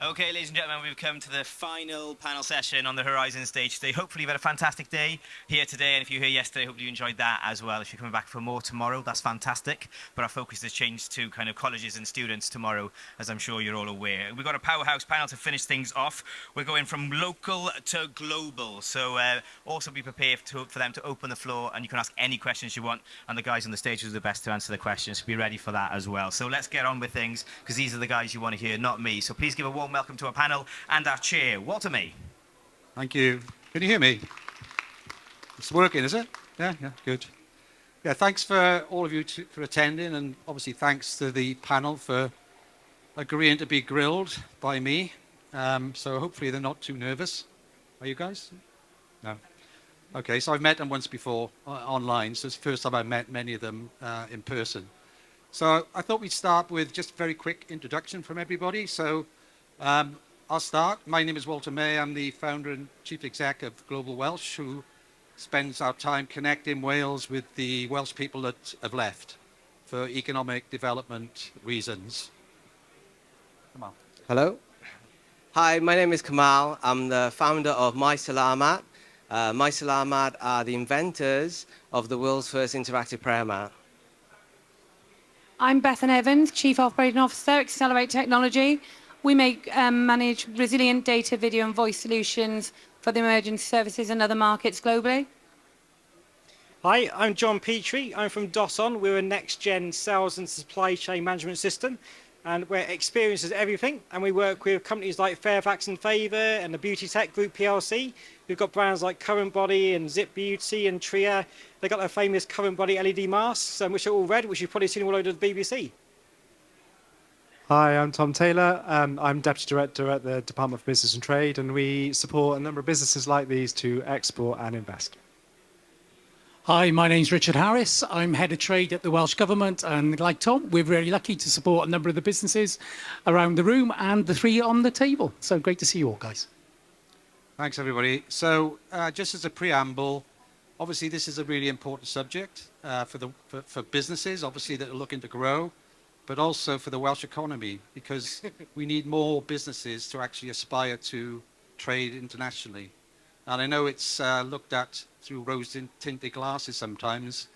Okay, ladies and gentlemen, we've come to the final panel session on the Horizon stage today. Hopefully you've had a fantastic day here today, and if you were here yesterday, hopefully you enjoyed that as well. If you're coming back for more tomorrow, that's fantastic. But our focus has changed to kind of colleges and students tomorrow, as I'm sure you're all aware. We've got a powerhouse panel to finish things off. We're going from local to global, so also be prepared for them to open the floor, and you can ask any questions you want, and the guys on the stage will do the best to answer the questions. So be ready for that as well. So let's get on with things, because these are the guys you want to hear, not me. So please give a warm welcome to our panel and our chair, Walter May. Thank you. Can you hear me? It's working, is it? Yeah, good. Yeah, thanks for all of you for attending, and obviously thanks to the panel for agreeing to be grilled by me. So hopefully they're not too nervous. Are you guys? No. Okay, so I've met them once before online, so it's the first time I've met many of them in person. So I thought we'd start with just a very quick introduction from everybody. So I'll start. My name is Walter May. I'm the founder and chief exec of GlobalWelsh, who spends our time connecting Wales with the Welsh people that have left for economic development reasons. Come on. Hello. Hi, my name is Kamal. I'm the founder of Salah. Salah are the inventors of the world's first interactive prayer mat. I'm Bethan Evans, Chief Operating Officer, Excelerate Technology. We manage resilient data, video and voice solutions for the emergency services and other markets globally. Hi, I'm John Petrie. I'm from DOSON. We're a next-gen sales and supply chain management system, and we're experienced as everything. And we work with companies like Fairfax and Favour and the Beauty Tech Group PLC. We've got brands like Current Body and Zip Beauty and Tria. They've got their famous Current Body LED masks, which are all red, which you've probably seen all over the BBC. Hi, I'm Tom Taylor. I'm Deputy Director at the Department for Business and Trade, and we support a number of businesses like these to export and invest. Hi, my name's Richard Harris. I'm Head of Trade at the Welsh Government, and like Tom, we're really lucky to support a number of the businesses around the room and the three on the table. So great to see you all, guys. Thanks, everybody. So just as a preamble, obviously this is a really important subject for businesses, obviously, that are looking to grow, but also for the Welsh economy, because we need more businesses to actually aspire to trade internationally. And I know it's looked at through rose-tinted glasses sometimes,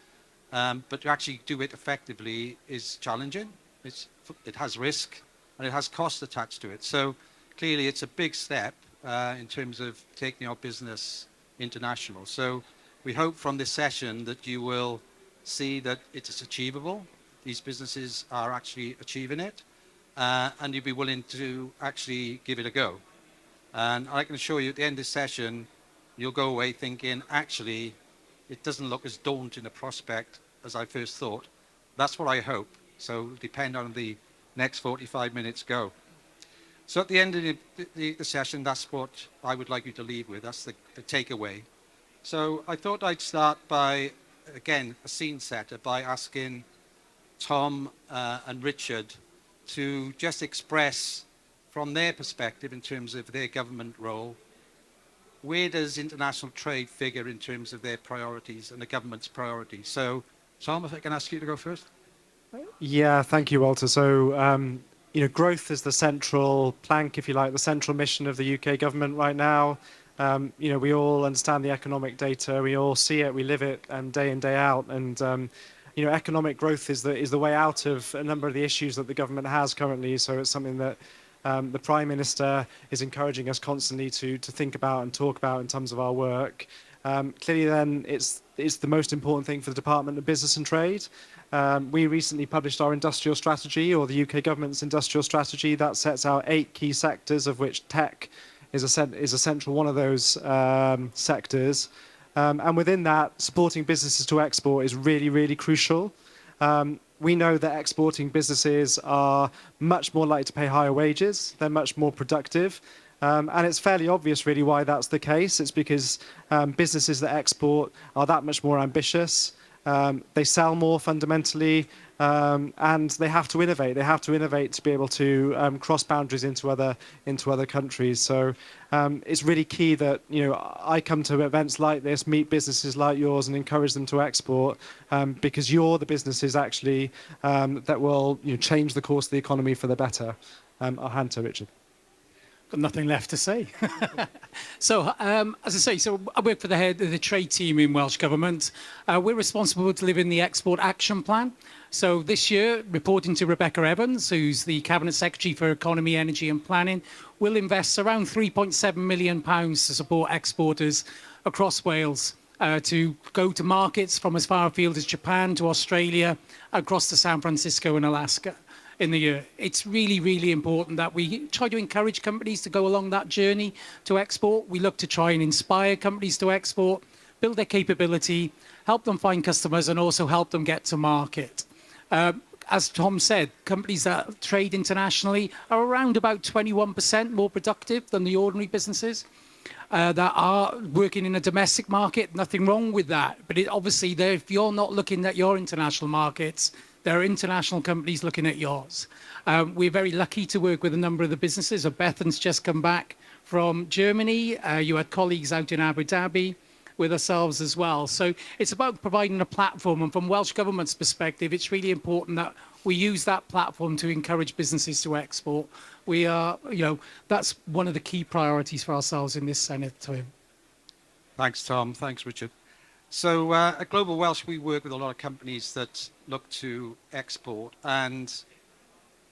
but to actually do it effectively is challenging. It has risk, and it has cost attached to it. So clearly it's a big step in terms of taking our business international. So we hope from this session that you will see that it is achievable. These businesses are actually achieving it, and you'll be willing to actually give it a go. And I can assure you at the end of this session, you'll go away thinking, actually, it doesn't look as daunting a prospect as I first thought. That's what I hope. So it'll depend on the next 45 minutes go. So at the end of the session, that's what I would like you to leave with. That's the takeaway. So I thought I'd start by, again, a scene setter, by asking Tom and Richard to just express from their perspective in terms of their government role, where does international trade figure in terms of their priorities and the government's priorities? So Tom, if I can ask you to go first. Yeah, thank you, Walter. So, growth is the central plank, if you like, the central mission of the UK government right now. We all understand the economic data. We all see it. We live it day in, day out. And economic growth is the way out of a number of the issues that the government has currently. So it's something that the Prime Minister is encouraging us constantly to think about and talk about in terms of our work. Clearly, then, it's the most important thing for the Department of Business and Trade. We recently published our industrial strategy, or the UK government's industrial strategy, that sets out 8 key sectors, of which tech is a central one of those sectors. And within that, supporting businesses to export is really, really crucial. We know that exporting businesses are much more likely to pay higher wages. They're much more productive. And it's fairly obvious, really, why that's the case. It's because businesses that export are that much more ambitious. They sell more fundamentally, and they have to innovate. They have to innovate to be able to cross boundaries into other countries. So it's really key that I come to events like this, meet businesses like yours, and encourage them to export, because you're the businesses actually that will change the course of the economy for the better. I'll hand to Richard. Got nothing left to say. So, as I say, so I work for the head of the trade team in Welsh Government. We're responsible for delivering the Export Action Plan. So this year, reporting to Rebecca Evans, who's the Cabinet Secretary for Economy, Energy and Planning, we'll invest around £3.7 million to support exporters across Wales to go to markets from as far afield as Japan to Australia, across to San Francisco and Alaska in the year. It's really, really important that we try to encourage companies to go along that journey to export. We look to try and inspire companies to export, build their capability, help them find customers, and also help them get to market. As Tom said, companies that trade internationally are around about 21% more productive than the ordinary businesses that are working in a domestic market. Nothing wrong with that. But obviously, if you're not looking at your international markets, there are international companies looking at yours. We're very lucky to work with a number of the businesses. Bethan's just come back from Germany. You had colleagues out in Abu Dhabi with ourselves as well. So it's about providing a platform. And from Welsh Government's perspective, it's really important that we use that platform to encourage businesses to export. We are, that's one of the key priorities for ourselves in this Senate term. Thanks, Tom. Thanks, Richard. So at GlobalWelsh, we work with a lot of companies that look to export. And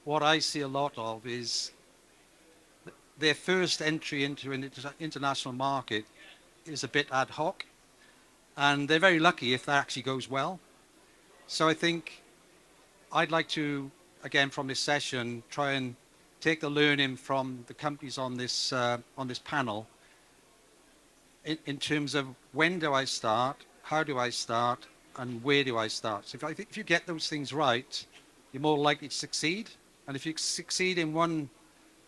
what I see a lot of is their first entry into an international market is a bit ad hoc. And they're very lucky if that actually goes well. So I think I'd like to, again, from this session, try and take the learning from the companies on this panel in terms of when do I start, how do I start, and where do I start. So if you get those things right, you're more likely to succeed. And if you succeed in one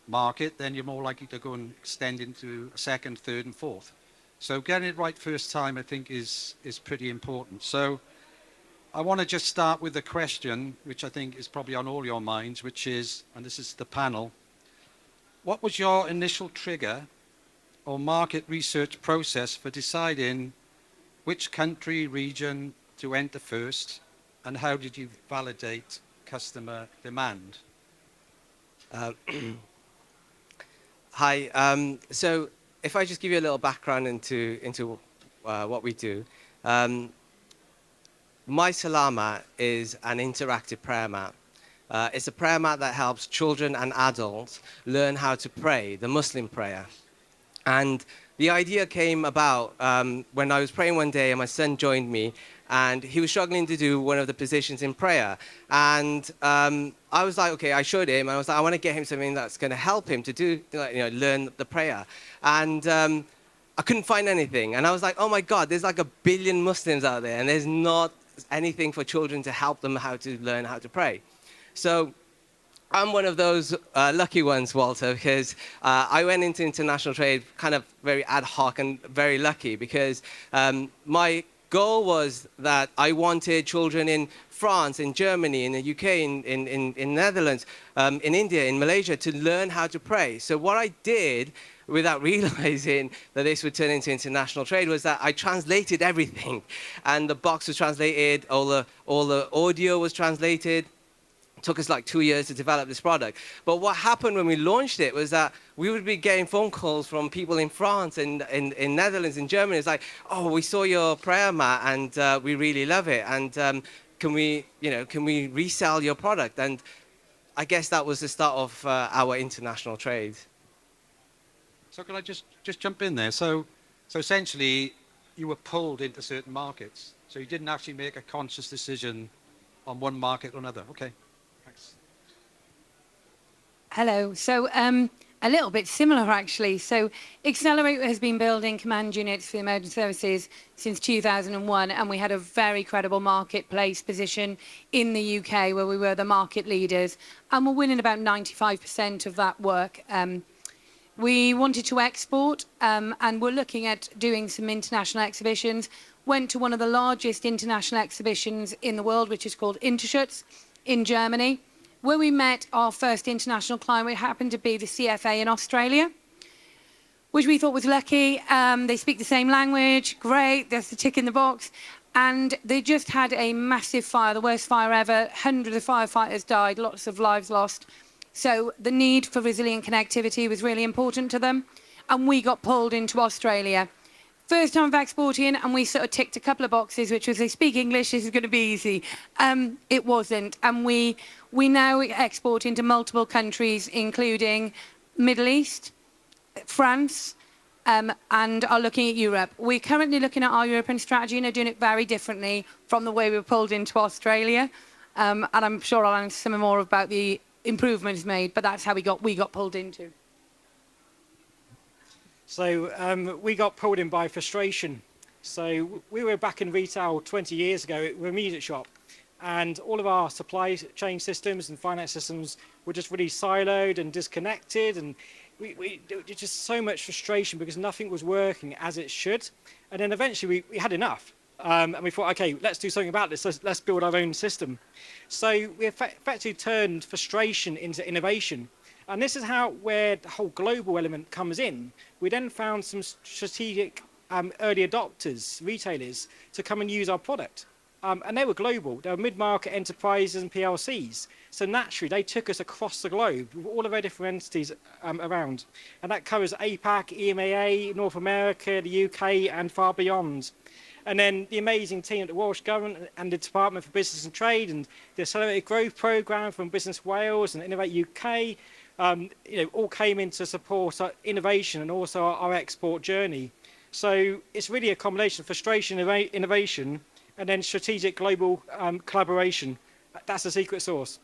market, then you're more likely to go and extend into a second, third, and fourth. So getting it right first time, I think, is pretty important. So I want to just start with a question, which I think is probably on all your minds, which is, and this is the panel, what was your initial trigger or market research process for deciding which country, region to enter first, and how did you validate customer demand? Hi. So if I just give you a little background into what we do. My Salah mat is an interactive prayer mat. It's a prayer mat that helps children and adults learn how to pray, the Muslim prayer. And the idea came about when I was praying one day and my son joined me, and he was struggling to do one of the positions in prayer. And I was like, okay, I showed him, and I was like, I want to get him something that's going to help him to do, learn the prayer. And I couldn't find anything. And I was like, oh my God, there's like 1 billion Muslims out there, and there's not anything for children to help them how to learn how to pray. So I'm one of those lucky ones, Walter, because I went into international trade kind of very ad hoc and very lucky, because my goal was that I wanted children in France, in Germany, in the UK, in Netherlands, in India, in Malaysia to learn how to pray. So what I did, without realizing that this would turn into international trade, was that I translated everything. And the box was translated, all the audio was translated. It took us like 2 years to develop this product. But what happened when we launched it was that we would be getting phone calls from people in France and in Netherlands, in Germany. It's like, oh, we saw your prayer mat and we really love it. And can we resell your product? And I guess that was the start of our international trade. So can I just jump in there? So essentially, you were pulled into certain markets. So you didn't actually make a conscious decision on one market or another. Okay, thanks. Hello. So a little bit similar, actually. So Excelerate has been building command units for the emergency services since 2001, and we had a very credible marketplace position in the UK where we were the market leaders, and we're winning about 95% of that work. We wanted to export, and we're looking at doing some international exhibitions. Went to one of the largest international exhibitions in the world, which is called Interschutz in Germany, where we met our first international client, which happened to be the CFA in Australia, which we thought was lucky. They speak the same language, great, that's the tick in the box. And they just had a massive fire, the worst fire ever. Hundreds of firefighters died, lots of lives lost. So the need for resilient connectivity was really important to them. And we got pulled into Australia. First time of exporting, and we sort of ticked a couple of boxes, which was they speak English, this is going to be easy. It wasn't. And we now export into multiple countries, including Middle East, France, and are looking at Europe. We're currently looking at our European strategy and are doing it very differently from the way we were pulled into Australia. And I'm sure I'll answer some more about the improvements made, but that's how we got pulled into. So we got pulled in by frustration. So we were back in retail 20 years ago. We're a music shop, and all of our supply chain systems and finance systems were just really siloed and disconnected, and just so much frustration because nothing was working as it should. And then eventually we had enough, and we thought, okay, let's do something about this. Let's build our own system. So we effectively turned frustration into innovation. And this is where the whole global element comes in. We then found some strategic early adopters, retailers, to come and use our product. And they were global. They were mid-market enterprises and PLCs. So naturally, they took us across the globe with all of our different entities around. And that covers APAC, EMEA, North America, the UK, and far beyond. And then the amazing team at the Welsh Government and the Department for Business and Trade and the Accelerated Growth Programme from Business Wales and Innovate UK, all came in to support our innovation and also our export journey. So it's really a combination of frustration, innovation, and then strategic global collaboration. That's the secret sauce.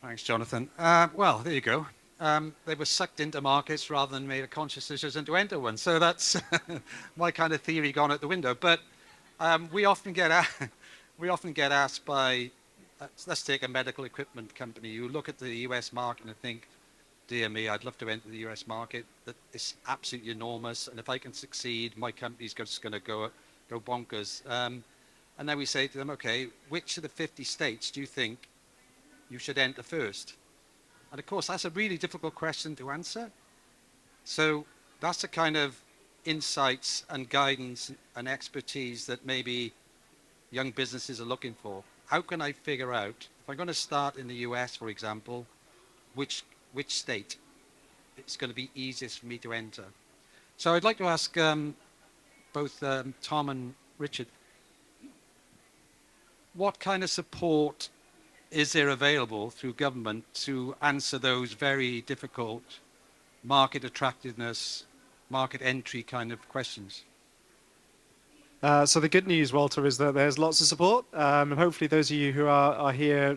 Thanks, Jonathan. Well, there you go. They were sucked into markets rather than made a conscious decision to enter one. So that's my kind of theory gone out the window. But we often get asked by, let's take a medical equipment company. You look at the US market and think, dear me, I'd love to enter the US market. That is absolutely enormous. And if I can succeed, my company's just going to go bonkers. And then we say to them, okay, which of the 50 states do you think you should enter first? And of course, that's a really difficult question to answer. So that's the kind of insights and guidance and expertise that maybe young businesses are looking for. How can I figure out, if I'm going to start in the US, for example, which state it's going to be easiest for me to enter? So I'd like to ask both Tom and Richard, what kind of support is there available through government to answer those very difficult market attractiveness, market entry kind of questions? So the good news, Walter, is that there's lots of support, and hopefully those of you who are here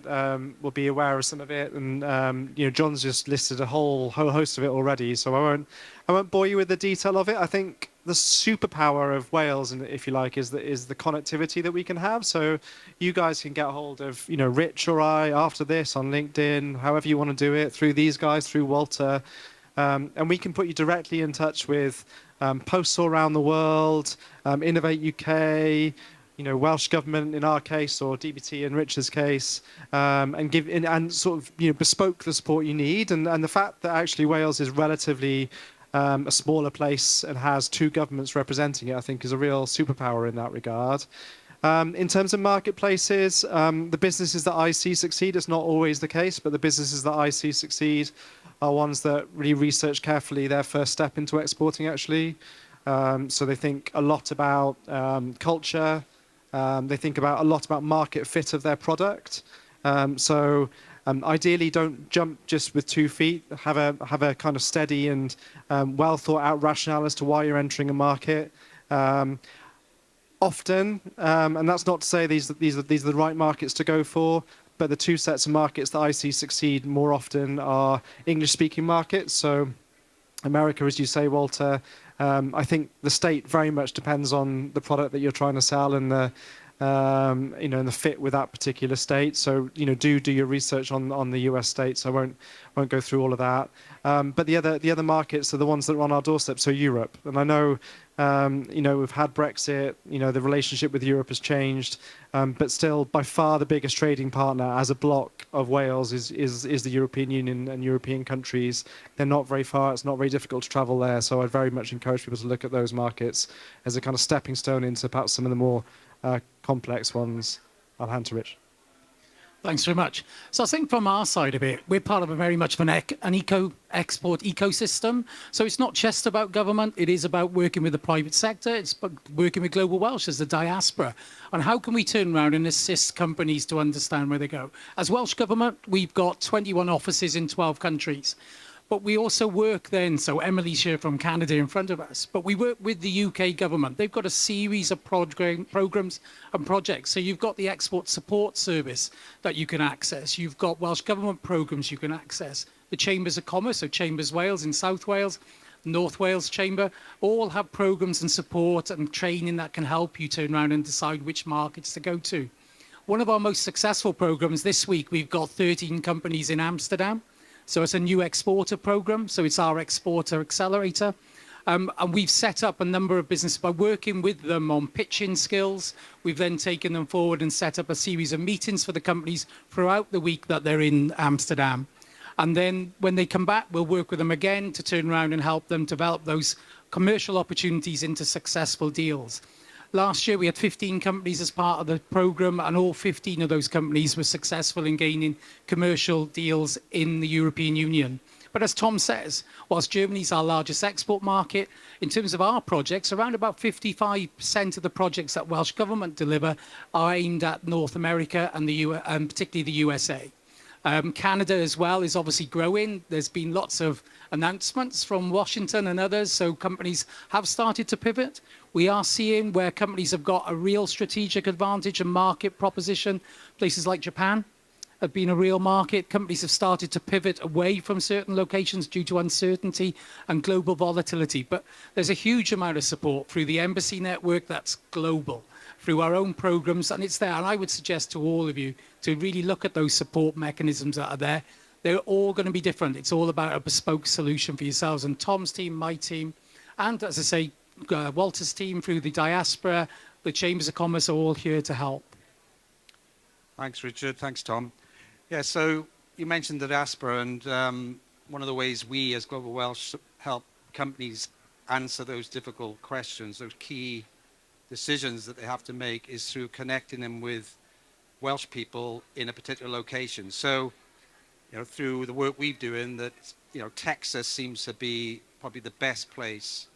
will be aware of some of it. And John's just listed a whole host of it already, so I won't bore you with the detail of it. I think the superpower of Wales, if you like, is the connectivity that we can have. So you guys can get a hold of Rich or I after this on LinkedIn, however you want to do it, through these guys, through Walter, and we can put you directly in touch with posts all around the world, Innovate UK, Welsh Government in our case, or DBT in Richard's case, and sort of bespoke the support you need. And the fact that actually Wales is relatively a smaller place and has two governments representing it, I think, is a real superpower in that regard. In terms of marketplaces, the businesses that I see succeed, it's not always the case, but the businesses that I see succeed are ones that really research carefully their first step into exporting, actually. So they think a lot about culture. They think a lot about market fit of their product. Ideally, don't jump just with 2 feet. Have a kind of steady and well thought out rationale as to why you're entering a market. Often, and that's not to say these are the right markets to go for, but the two sets of markets that I see succeed more often are English-speaking markets. So America, as you say, Walter, I think the state very much depends on the product that you're trying to sell and the and the fit with that particular state. So do your research on the US states. I won't go through all of that. But the other markets are the ones that are on our doorstep. So Europe, and I know we've had Brexit. The relationship with Europe has changed, but still by far the biggest trading partner as a block of Wales is the European Union and European countries. They're not very far. It's not very difficult to travel there. So I'd very much encourage people to look at those markets as a kind of stepping stone into perhaps some of the more complex ones. I'll hand to Rich. Thanks very much. So I think from our side of it, we're part of a very much of an export ecosystem. So it's not just about government, it is about working with the private sector, it's about working with GlobalWelsh as the diaspora. And how can we turn around and assist companies to understand where they go? As Welsh Government, we've got 21 offices in 12 countries. But we also work then, so Emily's here from Canada in front of us, but we work with the UK government. They've got a series of programs and projects. So you've got the Export Support Service that you can access. You've got Welsh Government programs you can access. The Chambers of Commerce, so Chambers Wales in South Wales, North Wales Chamber, all have programs and support and training that can help you turn around and decide which markets to go to. One of our most successful programs this week, we've got 13 companies in Amsterdam. So it's a new exporter program. So it's our exporter accelerator. And we've set up a number of businesses by working with them on pitching skills. We've then taken them forward and set up a series of meetings for the companies throughout the week that they're in Amsterdam. And then when they come back, we'll work with them again to turn around and help them develop those commercial opportunities into successful deals. Last year, we had 15 companies as part of the program, and all 15 of those companies were successful in gaining commercial deals in the European Union. But as Tom says, whilst Germany's our largest export market, in terms of our projects, around about 55% of the projects that Welsh Government deliver are aimed at North America and particularly the USA. Canada as well is obviously growing. There's been lots of announcements from Washington and others, so companies have started to pivot. We are seeing where companies have got a real strategic advantage and market proposition. Places like Japan have been a real market. Companies have started to pivot away from certain locations due to uncertainty and global volatility. But there's a huge amount of support through the embassy network that's global, through our own programs, and it's there. And I would suggest to all of you to really look at those support mechanisms that are there. They're all going to be different. It's all about a bespoke solution for yourselves. And Tom's team, my team, and as I say, Walter's team through the diaspora, the Chambers of Commerce are all here to help. Thanks, Richard. Thanks, Tom. Yeah, so you mentioned the diaspora, and one of the ways we as GlobalWelsh help companies answer those difficult questions, those key decisions that they have to make, is through connecting them with Welsh people in a particular location. So, you know, through the work we're doing, that, you know, Texas seems to be probably the best place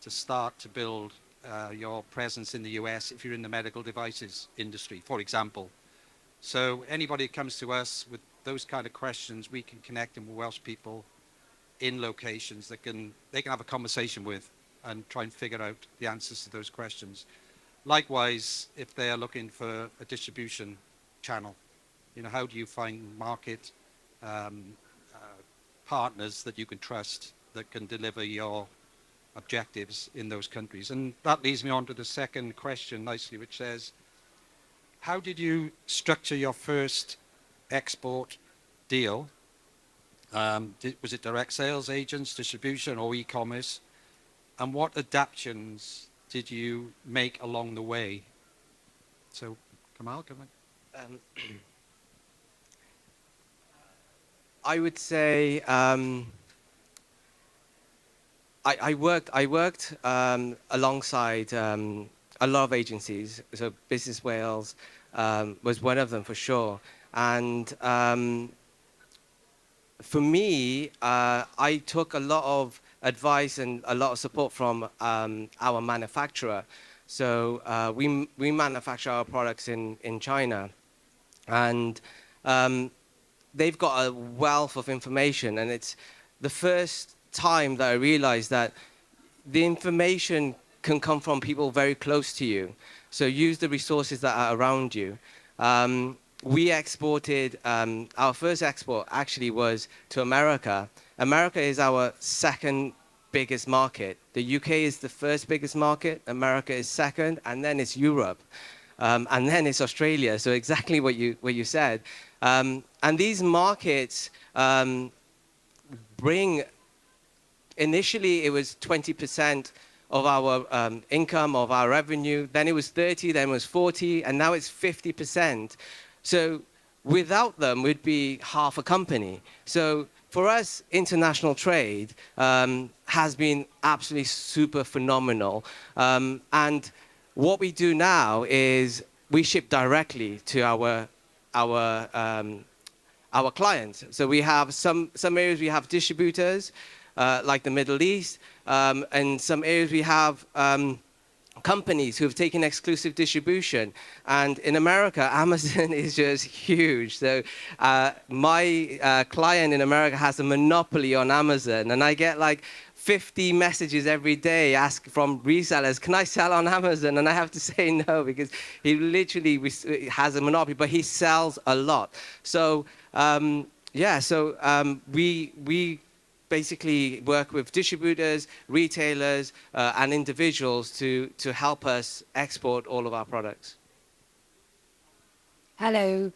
to start to build your presence in the US if you're in the medical devices industry, for example. So anybody who comes to us with those kind of questions, we can connect them with Welsh people in locations that they can have a conversation with and try and figure out the answers to those questions. Likewise, if they are looking for a distribution channel, you know, how do you find market partners that you can trust that can deliver your objectives in those countries? And that leads me on to the second question nicely, which says, how did you structure your first export deal? Was it direct sales agents, distribution, or e-commerce? And what adaptations did you make along the way? So, Kamal, come on. I would say I worked alongside a lot of agencies. So Business Wales was one of them for sure. And for me, I took a lot of advice and a lot of support from our manufacturer. So we manufacture our products in China, and they've got a wealth of information, and it's the first time that I realized that the information can come from people very close to you. So use the resources that are around you. We exported, our first export actually was to America. America is our second biggest market. The UK is the first biggest market, America is second, and then it's Europe. And then it's Australia, so exactly what you said. And these markets bring, initially it was 20% of our income, of our revenue, then it was 30, then it was 40, and now it's 50%. So without them, we'd be half a company. So for us, international trade has been absolutely super phenomenal. And what we do now is we ship directly to our clients. So we have some areas we have distributors, like the Middle East, and some areas we have companies who have taken exclusive distribution. And in America, Amazon is just huge. So my client in America has a monopoly on Amazon, and I get like 50 messages every day from resellers, can I sell on Amazon? And I have to say no, because he literally has a monopoly, but he sells a lot. So we basically work with distributors, retailers, and individuals to help us export all of our products. Hello.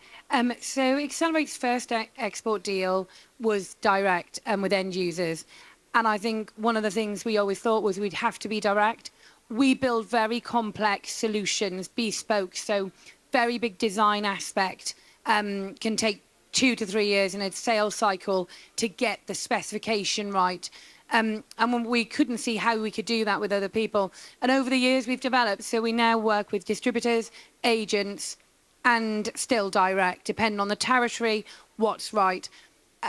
So Excelerate's first export deal was direct and with end users. And I think one of the things we always thought was we'd have to be direct. We build very complex solutions, bespoke, so very big design aspect can take 2 to 3 years in a sales cycle to get the specification right. And when we couldn't see how we could do that with other people. And over the years we've developed, so we now work with distributors, agents, and still direct, depending on the territory, what's right.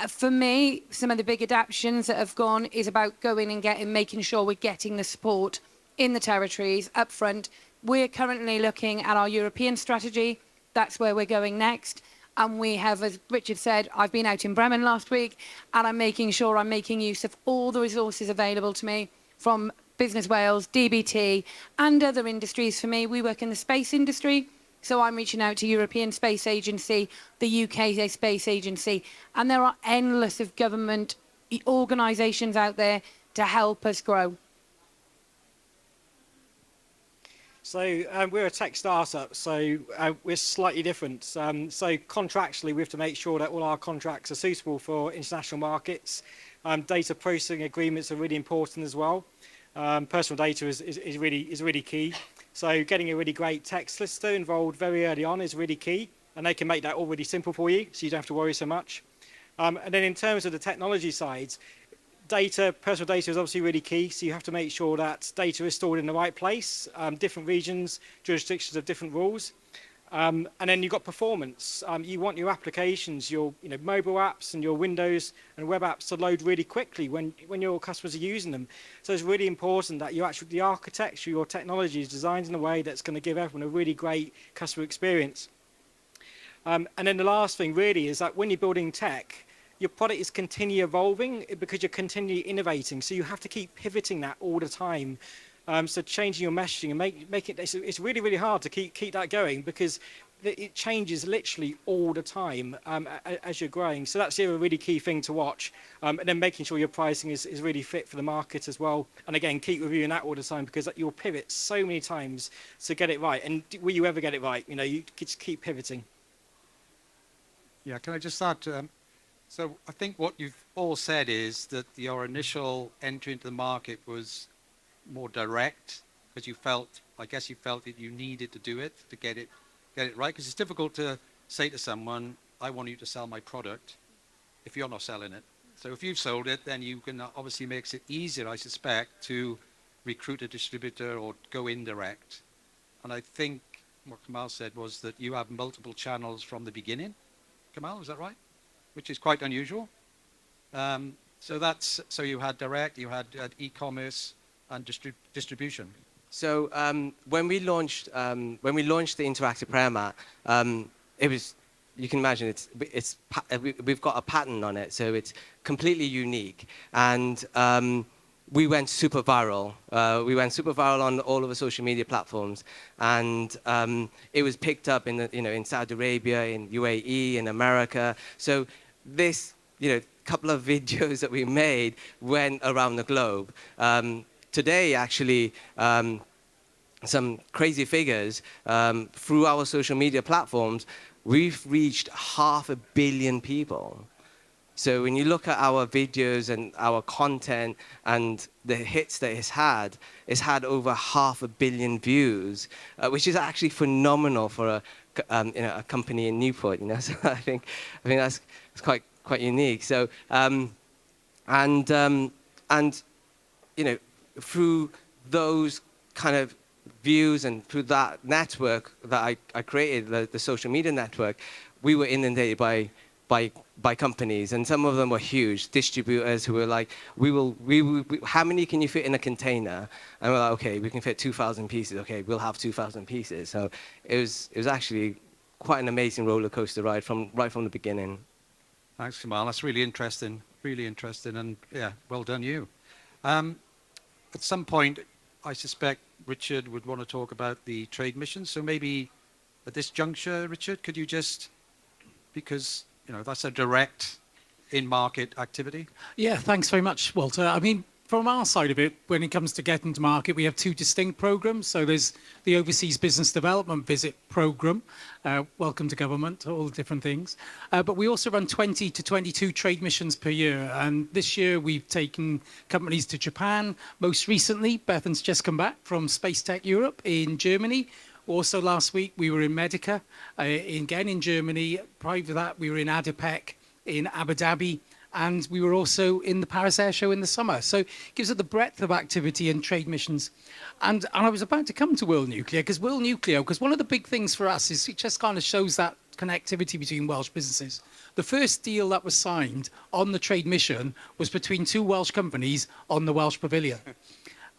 For me, some of the big adaptations that have gone is about going and making sure we're getting the support in the territories up front. We're currently looking at our European strategy. That's where we're going next. And we have, as Richard said, I've been out in Bremen last week, and I'm making sure I'm making use of all the resources available to me from Business Wales, DBT, and other industries. For me, we work in the space industry. So I'm reaching out to European Space Agency, the UK Space Agency, and there are endless of government organisations out there to help us grow. So we're a tech startup, so we're slightly different. So contractually, we have to make sure that all our contracts are suitable for international markets. Data processing agreements are really important as well. Personal data is really key. So getting a really great tech solicitor involved very early on is really key, and they can make that all really simple for you, so you don't have to worry so much. And then in terms of the technology side, personal data is obviously really key, so you have to make sure that data is stored in the right place. Different regions, jurisdictions have different rules. And then you've got performance. You want your applications, your mobile apps and your Windows and web apps to load really quickly when your customers are using them. So it's really important that the architecture, your technology is designed in a way that's going to give everyone a really great customer experience. And then the last thing really is that when you're building tech, your product is continually evolving because you're continually innovating. So you have to keep pivoting that all the time. So changing your messaging and make it, it's really, really hard to keep that going because it changes literally all the time as you're growing. So that's a really key thing to watch. And then making sure your pricing is really fit for the market as well. And again, keep reviewing that all the time because you'll pivot so many times to get it right. And will you ever get it right? You just keep pivoting. Yeah, can I just start? So I think what you've all said is that your initial entry into the market was more direct because you felt that you needed to do it to get it right, because it's difficult to say to someone, I want you to sell my product if you're not selling it. So if you've sold it, then you can obviously makes it easier, I suspect, to recruit a distributor or go indirect. And I think what Kamal said was that you have multiple channels from the beginning. Kamal, is that right? Which is quite unusual. So you had direct, you had e-commerce and distribution. So when we launched the interactive prayer mat, it was, you can imagine we've got a pattern on it, so it's completely unique. And we went super viral. We went super viral on all of the social media platforms, and it was picked up in Saudi Arabia, in UAE, in America. So this couple of videos that we made went around the globe. Today, actually, some crazy figures, through our social media platforms, we've reached 500 million people. So when you look at our videos and our content and the hits that it's had over 500 million views, which is actually phenomenal for a company in Newport. So I think that's quite unique. So through those kind of views, and through that network that I created, the social media network, we were inundated by companies, and some of them were huge distributors who were like, how many can you fit in a container? And we're like, okay, we can fit 2,000 pieces. Okay, we'll have 2,000 pieces. So it was actually quite an amazing roller coaster ride right from the beginning. Thanks, Kamal. That's really interesting, and yeah, well done you. At some point, I suspect Richard would want to talk about the trade missions. So maybe at this juncture, Richard, could you just, because that's a direct in-market activity. Yeah, thanks very much, Walter. I mean, from our side of it, when it comes to getting to market, we have two distinct programs. So there's the Overseas Business Development Visit Program, welcome to government, all the different things. But we also run 20 to 22 trade missions per year. And this year we've taken companies to Japan. Most recently, Bethan's just come back from Space Tech Europe in Germany. Also last week, we were in Medica, again in Germany. Prior to that, we were in ADIPEC in Abu Dhabi, and we were also in the Paris Air Show in the summer. So it gives us the breadth of activity and trade missions. And I was about to come to World Nuclear, because one of the big things for us is it just kind of shows that connectivity between Welsh businesses. The first deal that was signed on the trade mission was between two Welsh companies on the Welsh Pavilion.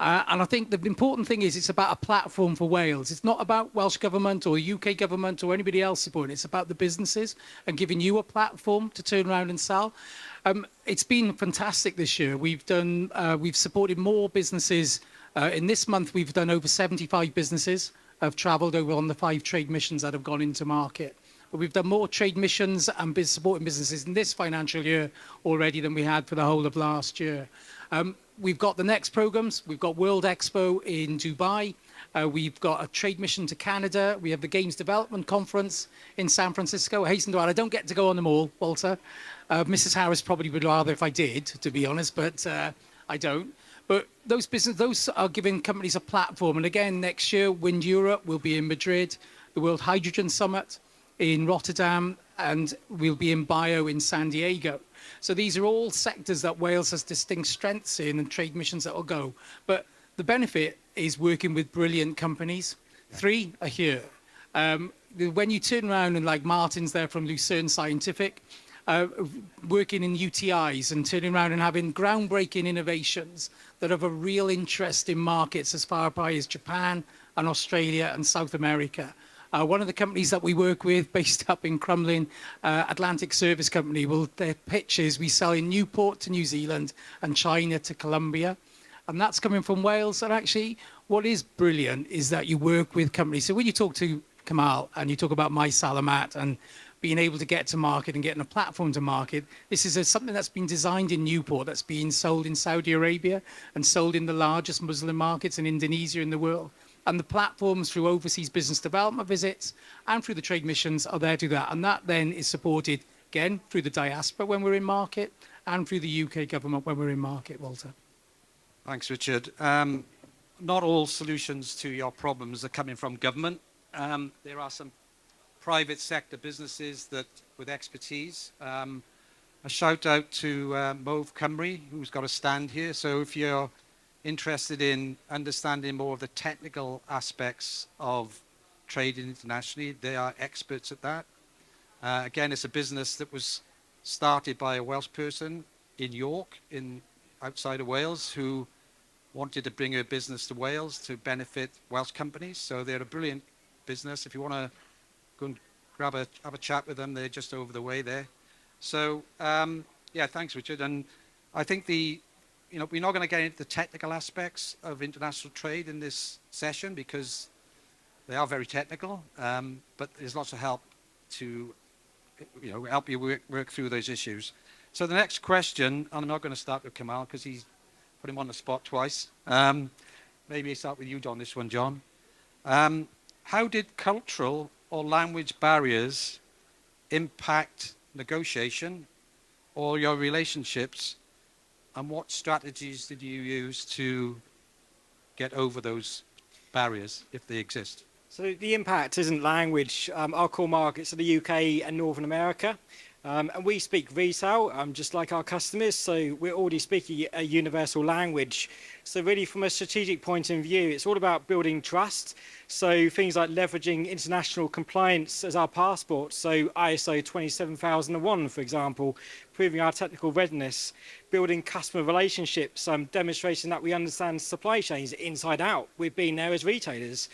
And I think the important thing is it's about a platform for Wales. It's not about Welsh Government or UK Government or anybody else supporting. It's about the businesses and giving you a platform to turn around and sell. It's been fantastic this year. We've supported more businesses. In this month, we've done over 75 businesses have travelled over on the 5 trade missions that have gone into market. But we've done more trade missions and supporting businesses in this financial year already than we had for the whole of last year. We've got the next programs. We've got World Expo in Dubai. We've got a trade mission to Canada. We have the Games Development Conference in San Francisco. I hasten to add, I don't get to go on them all, Walter. Mrs. Harris probably would rather if I did, to be honest, but I don't. But those are giving companies a platform. And again, next year, Wind Europe will be in Madrid, the World Hydrogen Summit in Rotterdam, and we'll be in Bio in San Diego. So these are all sectors that Wales has distinct strengths in and trade missions that will go. But the benefit is working with brilliant companies. 3 are here. When you turn around and like Martin's there from Lucerne Scientific, working in UTIs and turning around and having groundbreaking innovations that have a real interest in markets as far away as Japan and Australia and South America. One of the companies that we work with, based up in Crumlin, Atlantic Service Company, their pitch is we sell in Newport to New Zealand and China to Colombia. And that's coming from Wales. And actually, what is brilliant is that you work with companies. So when you talk to Kamal and you talk about My Salamat and being able to get to market and getting a platform to market, this is something that's been designed in Newport, that's being sold in Saudi Arabia and sold in the largest Muslim markets in Indonesia in the world. And the platforms through overseas business development visits and through the trade missions are there to do that. And that then is supported, again, through the diaspora when we're in market and through the UK government when we're in market, Walter. Thanks, Richard. Not all solutions to your problems are coming from government. There are some private sector businesses with expertise. A shout out to Mauve Cymru, who's got a stand here. So if you're interested in understanding more of the technical aspects of trading internationally, they are experts at that. Again, it's a business that was started by a Welsh person in York, outside of Wales, who wanted to bring her business to Wales to benefit Welsh companies. So they're a brilliant business. If you want to go and have a chat with them, they're just over the way there. So yeah, thanks, Richard. And I think we're not going to get into the technical aspects of international trade in this session because they are very technical, but there's lots of help to help you work through those issues. So the next question, and I'm not going to start with Kamal because he's put him on the spot twice. Maybe start with you on this one, John. How did cultural or language barriers impact negotiation or your relationships, and what strategies did you use to get over those barriers, if they exist? So the impact isn't language. Our core markets are the UK and Northern America. And we speak retail, just like our customers, so we're already speaking a universal language. So really, from a strategic point of view, it's all about building trust. So things like leveraging international compliance as our passport, so ISO 27001, for example, proving our technical readiness, building customer relationships, demonstrating that we understand supply chains inside out. We've been there as retailers.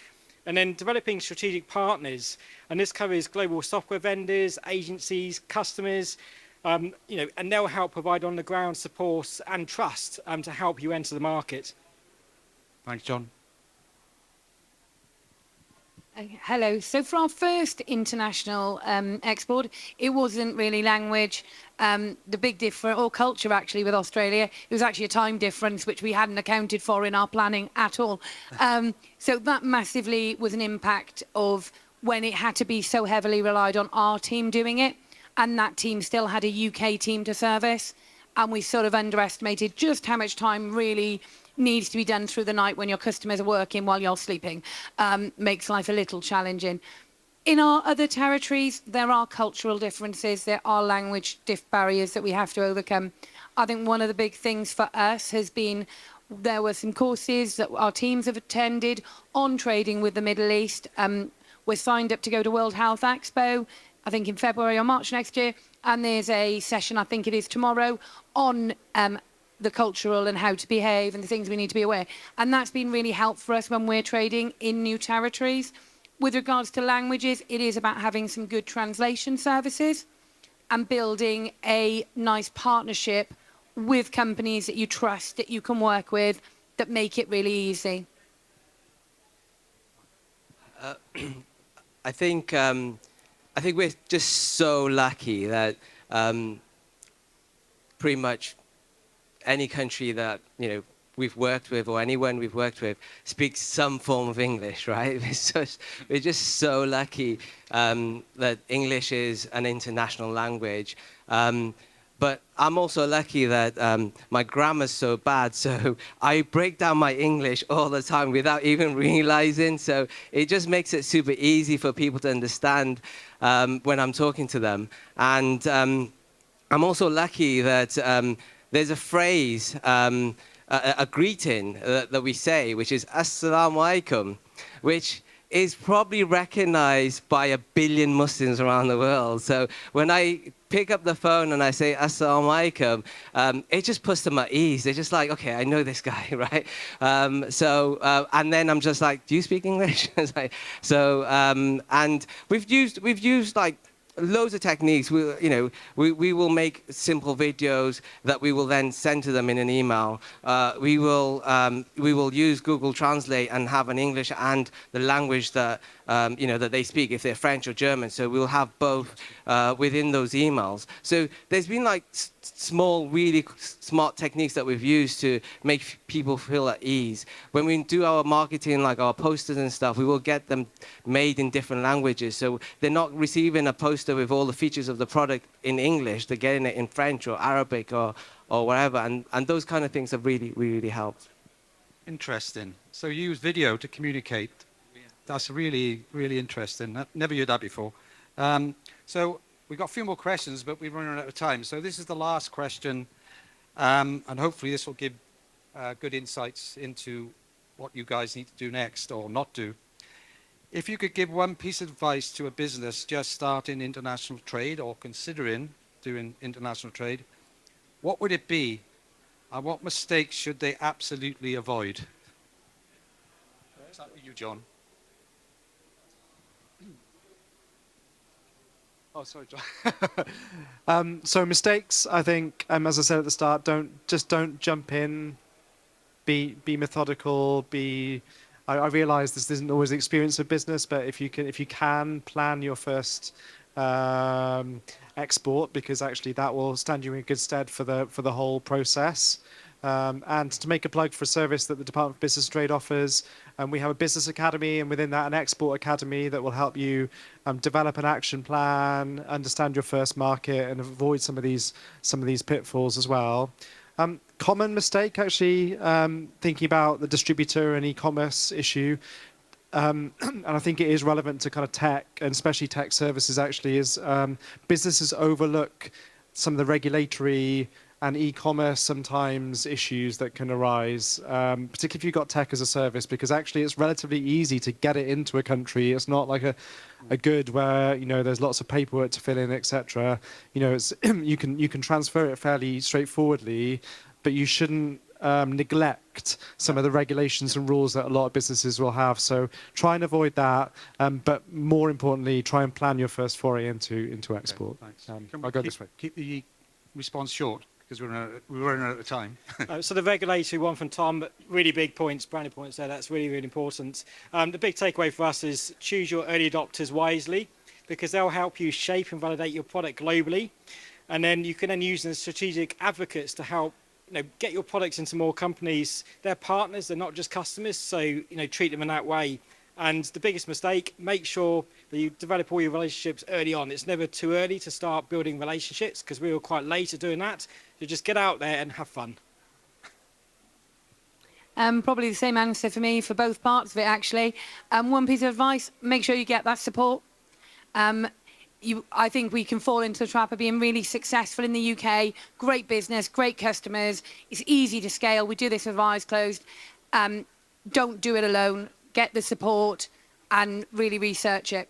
And then developing strategic partners, and this covers global software vendors, agencies, customers, and they'll help provide on-the-ground support and trust to help you enter the market. Thanks, John. Hello. So for our first international export, it wasn't really language. The big difference, or culture actually, with Australia, it was actually a time difference, which we hadn't accounted for in our planning at all. So that massively was an impact of when it had to be so heavily relied on our team doing it, and that team still had a UK team to service, and we sort of underestimated just how much time really needs to be done through the night when your customers are working while you're sleeping. Makes life a little challenging. In our other territories, there are cultural differences, there are language barriers that we have to overcome. I think one of the big things for us has been, there were some courses that our teams have attended on trading with the Middle East. We're signed up to go to World Health Expo, I think in February or March next year, and there's a session, I think it is tomorrow, on the cultural and how to behave and the things we need to be aware. And that's been really helpful for us when we're trading in new territories. With regards to languages, it is about having some good translation services and building a nice partnership with companies that you trust, that you can work with, that make it really easy. I think we're just so lucky that pretty much any country that we've worked with, or anyone we've worked with, speaks some form of English, right? We're just so lucky that English is an international language. But I'm also lucky that my grammar's so bad, so I break down my English all the time without even realizing. So it just makes it super easy for people to understand when I'm talking to them. And I'm also lucky that there's a phrase, a greeting that we say, which is Assalamu alaikum, which is probably recognized by 1 billion Muslims around the world. So when I pick up the phone and I say Assalamu alaikum, it just puts them at ease. They're just like, okay, I know this guy, right? And then I'm just like, do you speak English? And we've used like loads of techniques. We will make simple videos that we will then send to them in an email. We will use Google Translate and have an English and the language that that they speak, if they're French or German. So we'll have both within those emails. So there's been like small, really smart techniques that we've used to make people feel at ease. When we do our marketing, like our posters and stuff, we will get them made in different languages. So they're not receiving a poster with all the features of the product in English. They're getting it in French or Arabic or whatever. And those kind of things have really, really helped. Interesting. So you use video to communicate. That's really, really interesting. Never heard that before. So we've got a few more questions, but we're running out of time. So this is the last question, and hopefully this will give good insights into what you guys need to do next or not do. If you could give one piece of advice to a business just starting international trade or considering doing international trade, what would it be? And what mistakes should they absolutely avoid? Is that you, John? Oh, sorry, John. So mistakes, I think, as I said at the start, don't jump in. Be methodical. I realise this isn't always the experience of business, but if you can plan your first export, because actually that will stand you in good stead for the whole process. And to make a plug for a service that the Department of Business and Trade offers, we have a business academy, and within that an export academy that will help you develop an action plan, understand your first market, and avoid some of these pitfalls as well. Common mistake, actually, thinking about the distributor and e-commerce issue. and I think it is relevant to kind of tech, and especially tech services actually, is businesses overlook some of the regulatory and e-commerce sometimes issues that can arise, particularly if you've got tech as a service, because actually it's relatively easy to get it into a country. It's not like a good where, you know, there's lots of paperwork to fill in, etc. You know, it's you can transfer it fairly straightforwardly, but you shouldn't neglect some of the regulations and rules that a lot of businesses will have. So try and avoid that, but more importantly, try and plan your first foray into export. Okay, thanks. Can we I'll go this way. keep the response short, because we're running out of time. So the regulatory one from Tom, really big points, branded points there. That's really, really important. The big takeaway for us is choose your early adopters wisely, because they'll help you shape and validate your product globally. And then you can then use them as strategic advocates to help, you know, get your products into more companies. They're partners, they're not just customers. So, you know, treat them in that way. And the biggest mistake, make sure that you develop all your relationships early on. It's never too early to start building relationships, because we were quite late at doing that. So just get out there and have fun. Probably the same answer for me for both parts of it, actually. One piece of advice, make sure you get that support. I think we can fall into the trap of being really successful in the UK. Great business, great customers. It's easy to scale. We do this with eyes closed. Don't do it alone. Get the support and really research it.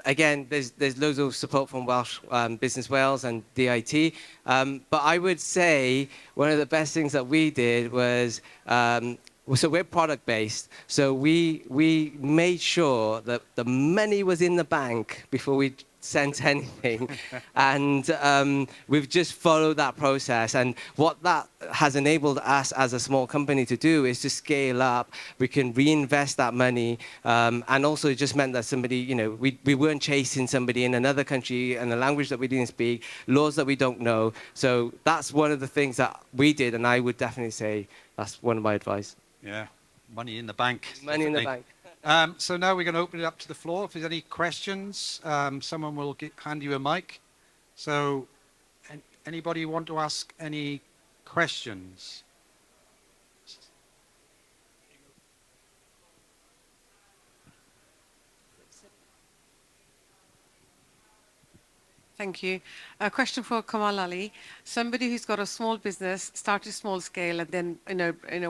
Again, there's loads of support from Welsh Business Wales and DIT. But I would say one of the best things that we did was, so we're product based. So we made sure that the money was in the bank before we sent anything. And we've just followed that process. And what that has enabled us as a small company to do is to scale up. We can reinvest that money. And also it just meant that somebody, you know, we weren't chasing somebody in another country and a language that we didn't speak, laws that we don't know. So that's one of the things that we did. And I would definitely say that's one of my advice. Yeah, money in the bank. Money in the bank. So now we're going to open it up to the floor. If there's any questions, someone will hand you a mic. So anybody want to ask any questions? Thank you. A question for Kamal Ali. Somebody who's got a small business, started small scale, and then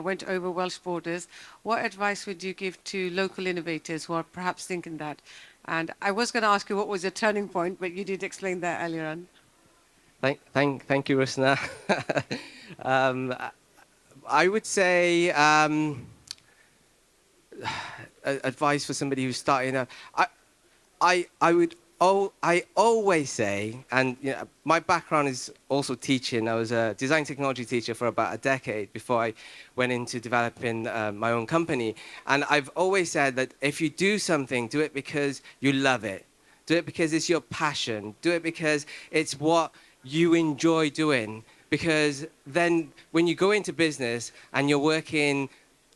went over Welsh borders. What advice would you give to local innovators who are perhaps thinking that? And I was going to ask you what was your turning point, but you did explain that earlier on. Thank you, Rusna. I would say advice for somebody who's starting out. I always say, and you know, my background is also teaching. I was a design technology teacher for about a decade before I went into developing my own company. And I've always said that if you do something, do it because you love it. Do it because it's your passion. Do it because it's what you enjoy doing. Because then when you go into business and you're working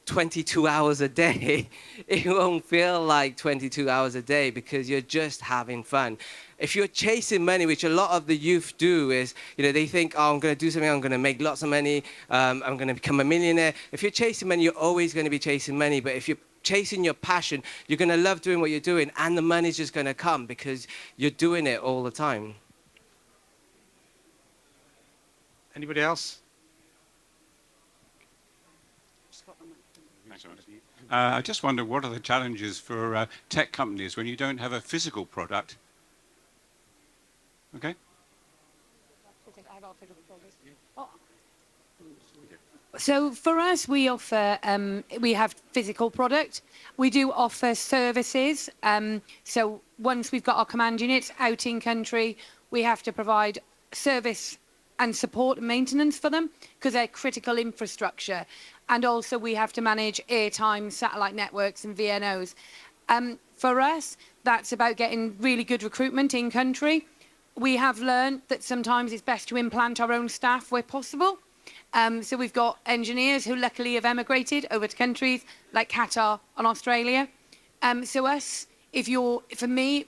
22 hours a day, it won't feel like 22 hours a day because you're just having fun. If you're chasing money, which a lot of the youth do, is, you know, they think, oh, I'm going to do something, I'm going to make lots of money, I'm going to become a millionaire. If you're chasing money, you're always going to be chasing money. But if you're chasing your passion, you're going to love doing what you're doing, and the money's just going to come because you're doing it all the time. Anybody else? I just wonder, what are the challenges for tech companies when you don't have a physical product? Okay. So for us, we offer, we have physical product. We do offer services. So once we've got our command units out in country, we have to provide service and support and maintenance for them because they're critical infrastructure. And also we have to manage airtime, satellite networks and VNOs. For us, that's about getting really good recruitment in country. We have learned that sometimes it's best to implant our own staff where possible. So we've got engineers who luckily have emigrated over to countries like Qatar and Australia. So us, for me,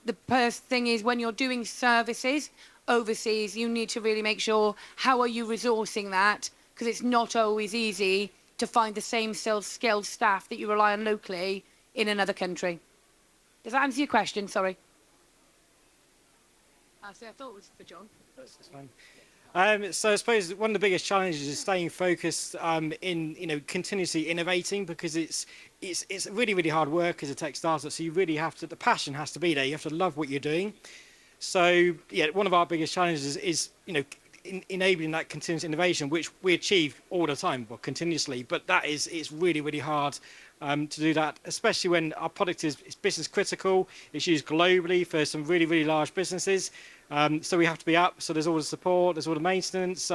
the first thing is when you're doing services overseas, you need to really make sure, how are you resourcing that? Because it's not always easy to find the same skilled staff that you rely on locally in another country. Does that answer your question? Sorry. I thought it was for John. That's fine. So I suppose one of the biggest challenges is staying focused in continuously innovating, because it's really hard work as a tech startup. So you really have to, the passion has to be there. You have to love what you're doing. So yeah, one of our biggest challenges is enabling that continuous innovation, which we achieve all the time, well, continuously. But that it's really hard to do that, especially when our product is business critical. It's used globally for some really large businesses. So we have to be up. So there's all the support, there's all the maintenance.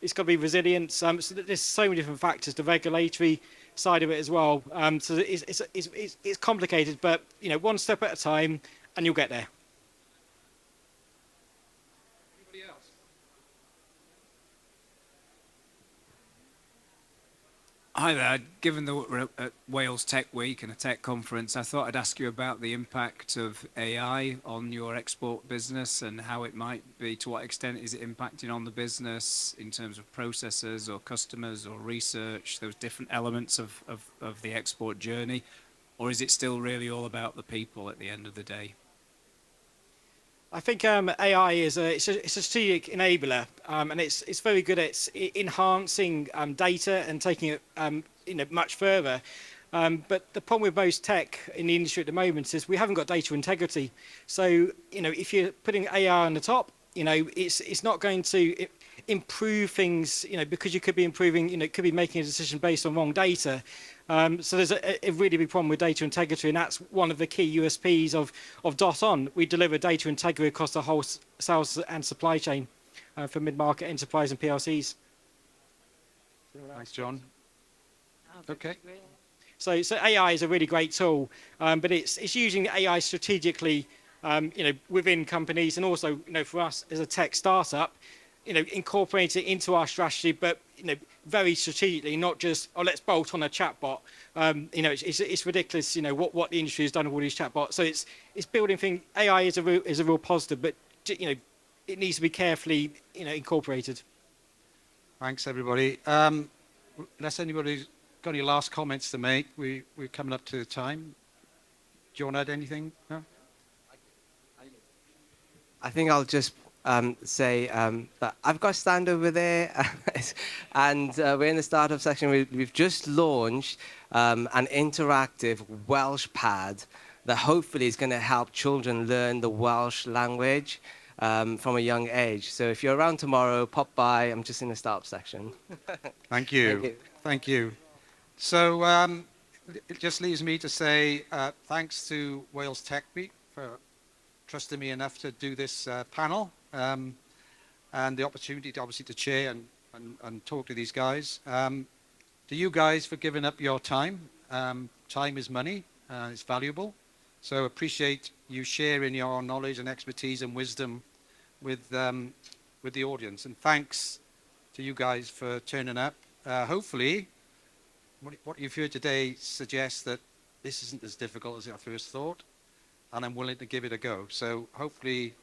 It's got to be resilient. So there's so many different factors, the regulatory side of it as well. So it's complicated, but one step at a time, and you'll get there. Hi there. Given that we're at Wales Tech Week and a tech conference, I thought I'd ask you about the impact of AI on your export business and how it might be, to what extent is it impacting on the business in terms of processes or customers or research, those different elements of the export journey, or is it still really all about the people at the end of the day? I think AI is a strategic enabler, and it's very good at enhancing data and taking it much further. But the problem with most tech in the industry at the moment is we haven't got data integrity. So if you're putting AI on the top, it's not going to improve things, because you could be improving, it could be making a decision based on wrong data. So there's a really big problem with data integrity, and that's one of the key USPs of DotOn. We deliver data integrity across the whole sales and supply chain for mid-market enterprise and PLCs. Thanks, John. Okay. So AI is a really great tool, but it's using AI strategically, within companies, and also, for us as a tech startup, incorporate it into our strategy, but very strategically, not just let's bolt on a chatbot. It's ridiculous, what the industry has done with all these chatbots. So it's building things. AI is a real positive, but it needs to be carefully incorporated. Thanks, everybody. Unless anybody's got any last comments to make, we're coming up to time. Do you want to add anything? No? I think I'll just say that I've got a stand over there, and we're in the startup section. We've just launched an interactive Welsh pad that hopefully is going to help children learn the Welsh language from a young age. So if you're around tomorrow, pop by. I'm just in the startup section. Thank you. Thank you. So it just leaves me to say thanks to Wales Tech Week for trusting me enough to do this panel, and the opportunity to obviously to chair and talk to these guys. To you guys for giving up your time. Time is money, it's valuable. So appreciate you sharing your knowledge and expertise and wisdom with the audience. And thanks to you guys for turning up. Hopefully, what you've heard today suggests that this isn't as difficult as I first thought, and I'm willing to give it a go. So hopefully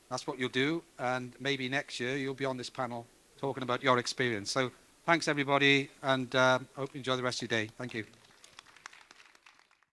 that's what you'll do, and maybe next year you'll be on this panel talking about your experience. So thanks, everybody, and hope you enjoy the rest of your day. Thank you.